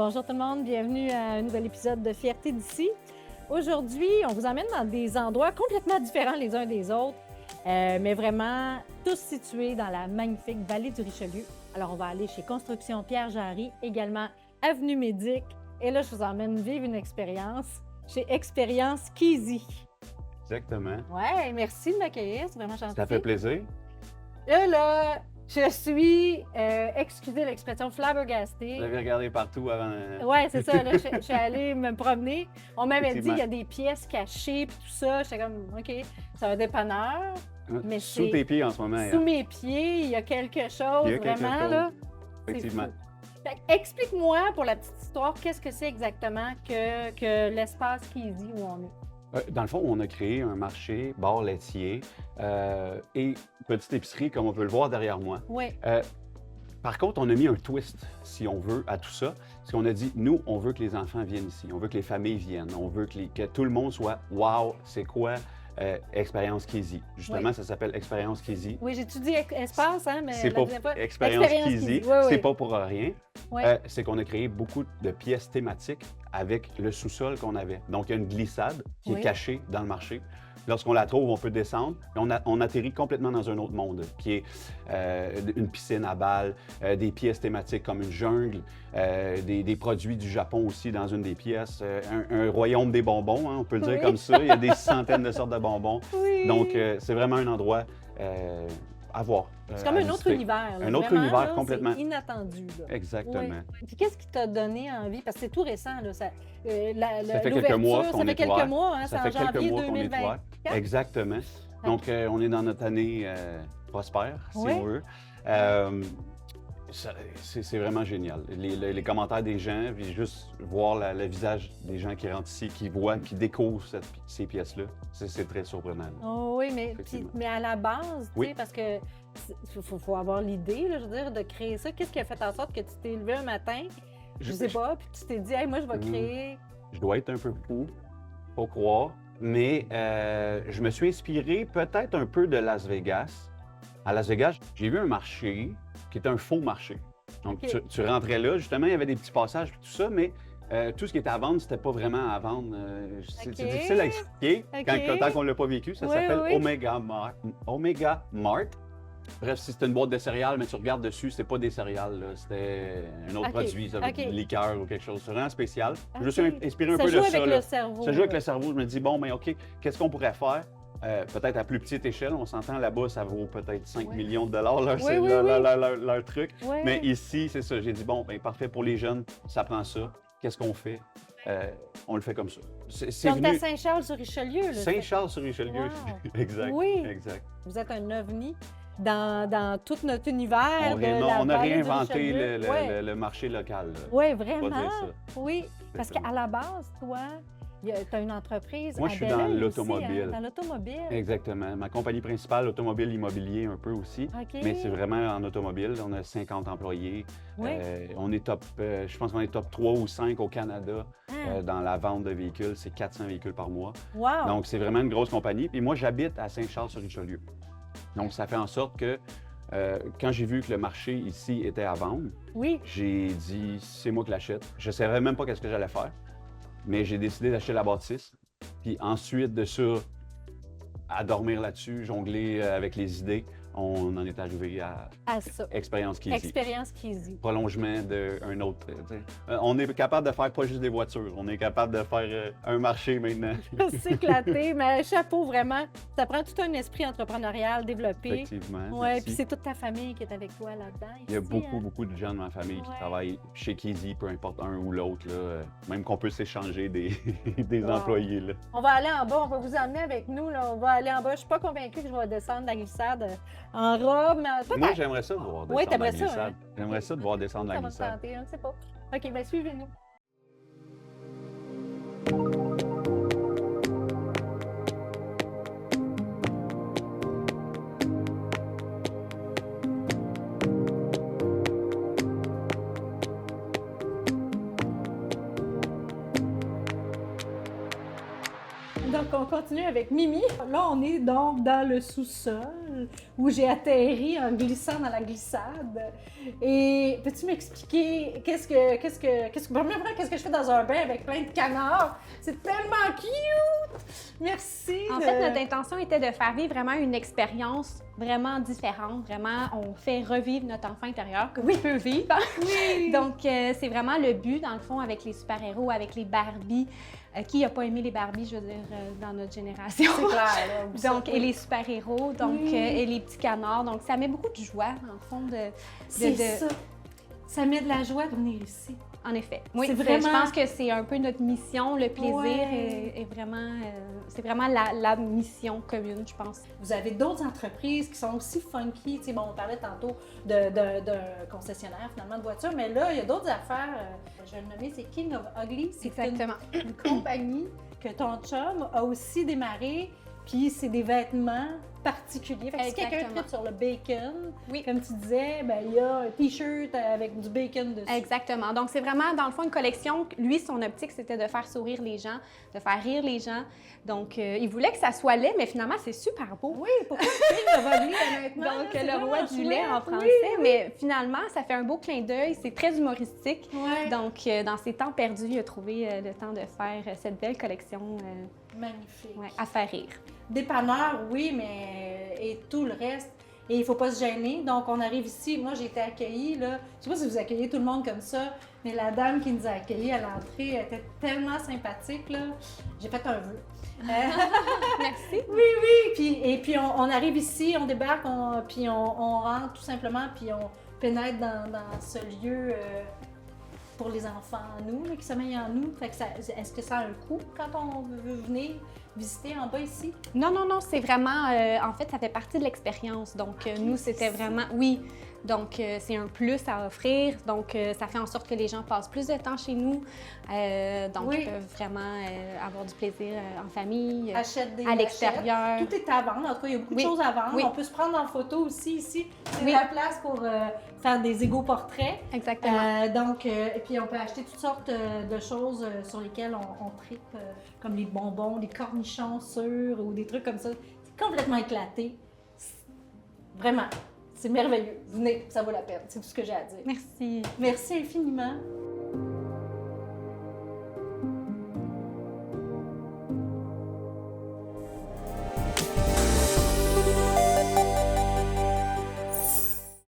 Bonjour tout le monde, bienvenue à un nouvel épisode de Fierté d'ici. Aujourd'hui, on vous emmène dans des endroits complètement différents les uns des autres, mais vraiment tous situés dans la magnifique vallée du Richelieu. Alors, on va aller chez Construction Pierre Jarry, également Avenue Médic. Et là, je vous emmène vivre une expérience chez Expérience Keezy. Exactement. Ouais, merci de m'accueillir, c'est vraiment gentil. Ça fait plaisir. Là, je suis, excusez l'expression, flabbergastée. Vous avez regardé partout avant. Oui, c'est ça. Là, je suis allée me promener. On m'avait dit Effectivement. qu'il y a des pièces cachées puis tout ça. J'étais comme, OK, c'est un dépanneur. Mais Sous c'est tes pieds en ce moment. sous hein. mes pieds, il y a quelque chose, Il y a quelque vraiment, chose. là. c'est Effectivement. fou. Fait que explique-moi, pour la petite histoire, qu'est-ce que c'est exactement que l'espace Keezy où on est? Dans le fond, on a créé un marché, bar laitier et petite épicerie, comme on peut le voir derrière moi. Oui, Par contre, on a mis un twist, si on veut, à tout ça. Parce qu'on a dit, nous, on veut que les enfants viennent ici. On veut que les familles viennent. On veut que tout le monde soit « Wow, c'est quoi Expérience Keezy? » Justement, Oui. ça s'appelle Expérience Keezy. oui, j'ai étudié espace, hein, mais C'est la pas deuxième fois, Expérience Keezy, Keezy. Oui, c'est oui. pas pour rien. Oui. C'est qu'on a créé beaucoup de pièces thématiques avec le sous-sol qu'on avait. Donc, il y a une glissade qui Oui. est cachée dans le marché. Lorsqu'on la trouve, on peut descendre. Et on atterrit complètement dans un autre monde, qui est une piscine à balles, des pièces thématiques comme une jungle, des produits du Japon aussi dans une des pièces, un royaume des bonbons, hein, on peut le dire Oui. comme ça. Il y a des centaines de sortes de bonbons. Oui. Donc, c'est vraiment un endroit à voir. C'est comme à un autre visiter. univers. Là. Un autre Vraiment, univers là, complètement. C'est inattendu. Là. Exactement. Oui. Puis qu'est-ce qui t'a donné envie? Parce que c'est tout récent. Là, ça fait quelques mois qu'on ça fait est quelques ouvert. mois, hein, Ça c'est fait en quelques janvier mois qu'on est 2024. ouvert. Exactement. Donc, on est dans notre année prospère, si Oui. on veut. C'est vraiment génial. Les commentaires des gens, puis juste voir le visage des gens qui rentrent ici, qui voient, qui découvrent ces pièces-là, c'est très surprenant. Oh, oui, mais, Effectivement. mais à la base, tu Oui. sais, parce que faut avoir l'idée, là, je veux dire, de créer ça. Qu'est-ce qui a fait en sorte que tu t'es levé un matin, je sais pas, puis tu t'es dit, hey, moi, je vais créer. Je dois être un peu fou, faut croire, mais je me suis inspiré peut-être un peu de Las Vegas. À Las Vegas, j'ai vu un marché qui était un faux marché. Donc, OK. tu rentrais là, justement, il y avait des petits passages et tout ça, mais tout ce qui était à vendre, c'était pas vraiment à vendre. C'est OK. difficile à expliquer OK. tant qu'on ne l'a pas vécu. Ça Oui, s'appelle oui. Omega Mart. Bref, si c'était une boîte de céréales, mais tu regardes dessus, c'était pas des céréales, là. C'était un autre OK. produit, ça, avec OK. une liqueur ou quelque chose. C'est vraiment spécial. Je me suis OK. inspiré un Ça peu joue de avec ça. le là. cerveau. Ça joue avec là. le cerveau. Je me dis, bon, ben OK, qu'est-ce qu'on pourrait faire? Peut-être à plus petite échelle, on s'entend là-bas, ça vaut peut-être 5 Oui. millions de dollars leur, Oui, oui, leur truc. Oui. Mais ici, c'est ça. J'ai dit, bon, ben parfait pour les jeunes, ça prend ça. Qu'est-ce qu'on fait? On le fait comme ça. C'est Donc, à venu Saint-Charles-sur-Richelieu. là, Saint-Charles-sur-Richelieu. Wow. Exact. Oui. Exact. Vous êtes un ovni dans tout notre univers. On a réinventé le le marché local. Oui, Faut pas vraiment. dire ça. Oui, parce qu'à la base, toi, tu as une entreprise. Moi, à je suis Belleuil dans aussi, l'automobile. hein, dans l'automobile. Exactement. Ma compagnie principale, Automobile Immobilier, un peu aussi. OK. Mais c'est vraiment en automobile. On a 50 employés. Oui. On est je pense qu'on est top 3 ou 5 au Canada Ah. dans la vente de véhicules. C'est 400 véhicules par mois. Wow. Donc, c'est vraiment une grosse compagnie. Puis moi, j'habite à Saint-Charles-sur-Richelieu. Donc, ça fait en sorte que quand j'ai vu que le marché ici était à vendre, Oui. j'ai dit, c'est moi qui l'achète. Je ne savais même pas qu'est-ce que j'allais faire, mais j'ai décidé d'acheter la bâtisse. Puis ensuite de ça, à dormir là-dessus, jongler avec les idées, on en est arrivé à À ça. Expérience Keezy. Expérience Keezy. Prolongement d'un autre. On est capable de faire pas juste des voitures, on est capable de faire un marché maintenant. C'est éclaté, mais chapeau, vraiment. Ça prend tout un esprit entrepreneurial développé. Effectivement. Oui, merci. puis c'est toute ta famille qui est avec toi là-dedans. Il y a ici, beaucoup, hein. beaucoup de gens dans ma famille qui Ouais. travaillent chez Keezy, peu importe un ou l'autre. Là. Même qu'on peut s'échanger des, des Wow. employés. Là. On va aller en bas, on va vous emmener avec nous. Là. On va aller en bas. Je suis pas convaincue que je vais descendre la glissade en robe, mais peut-être. Moi, j'aimerais ça de voir Oui, descendre la t'aimerais ça, glissade. hein? J'aimerais ça de voir descendre la Ça va me glissade. tenter, on ne sait pas. OK, bien suivez-nous. Donc, on continue avec Mimi. Là, on est donc dans le sous-sol. belle où j'ai atterri en glissant dans la glissade. Et peux-tu m'expliquer qu'est-ce que je fais dans un bain avec plein de canards? C'est tellement cute! Merci! En fait, notre intention était de faire vivre vraiment une expérience vraiment différente. Vraiment, on fait revivre notre enfant intérieur que oui, peut vivre. Oui. Donc, c'est vraiment le but, dans le fond, avec les super-héros, avec les Barbies. Qui n'a pas aimé les Barbies, je veux dire, dans notre génération? C'est clair, là. Donc, et les super-héros, donc, Oui. et les petits canards. Donc, ça met beaucoup de joie, dans le fond, C'est ça. Ça met de la joie de venir ici. En effet. Oui, C'est vraiment... je pense que c'est un peu notre mission. Le plaisir Ouais. est vraiment... c'est vraiment la mission commune, je pense. Vous avez d'autres entreprises qui sont aussi funky. Tu sais, bon, on parlait tantôt d'un concessionnaire, finalement, de voitures, mais là, il y a d'autres affaires. Je vais le nommer, c'est King of Ugly. C'est Exactement. une compagnie que ton chum a aussi démarré, puis c'est des vêtements particuliers. Fait que si quelqu'un Exactement. tripe sur le bacon, Oui. comme tu disais, ben, il y a un T-shirt avec du bacon dessus. Exactement. Donc, c'est vraiment, dans le fond, une collection. Lui, son optique, c'était de faire sourire les gens, de faire rire les gens. Donc, il voulait que ça soit laid, mais finalement, c'est super beau. Oui, pourquoi King of Ugly, honnêtement? Donc, là, c'est le roi vraiment du lait en chouette. français. Oui, oui. Mais finalement, ça fait un beau clin d'œil. C'est très humoristique. Ouais. Donc, dans ses temps perdus, il a trouvé le temps de faire cette belle collection Magnifique. à faire rire. Dépanneur, oui, mais et tout le reste. Et il ne faut pas se gêner. Donc, on arrive ici. Moi, j'ai été accueillie, là. Je sais pas si vous accueillez tout le monde comme ça, mais la dame qui nous a accueillis à l'entrée elle était tellement sympathique, là. J'ai fait un vœu. Merci. Oui. Et puis, on arrive ici, on débarque, puis on rentre tout simplement, puis on pénètre dans ce lieu pour les enfants en nous, là, qui sommeillent en nous. Fait que est-ce que ça a un coût quand on veut venir visiter en bas ici? Non, c'est vraiment... en fait, ça fait partie de l'expérience. Donc, nous, c'était vraiment... Oui. Donc, c'est un plus à offrir. Donc, ça fait en sorte que les gens passent plus de temps chez nous. Donc, Oui. ils peuvent vraiment avoir du plaisir en famille, Achète des à l'extérieur. Tout est à vendre. En tout cas, il y a beaucoup Oui. de choses à vendre. Oui. On peut se prendre en photo aussi ici. C'est Oui. la place pour faire des égaux-portraits. Exactement. Donc, et puis on peut acheter toutes sortes de choses sur lesquelles on tripe, comme les bonbons, des cornichons sûrs ou des trucs comme ça. C'est complètement éclaté. Vraiment, c'est merveilleux. Venez, ça vaut la peine. C'est tout ce que j'ai à dire. Merci. Merci infiniment.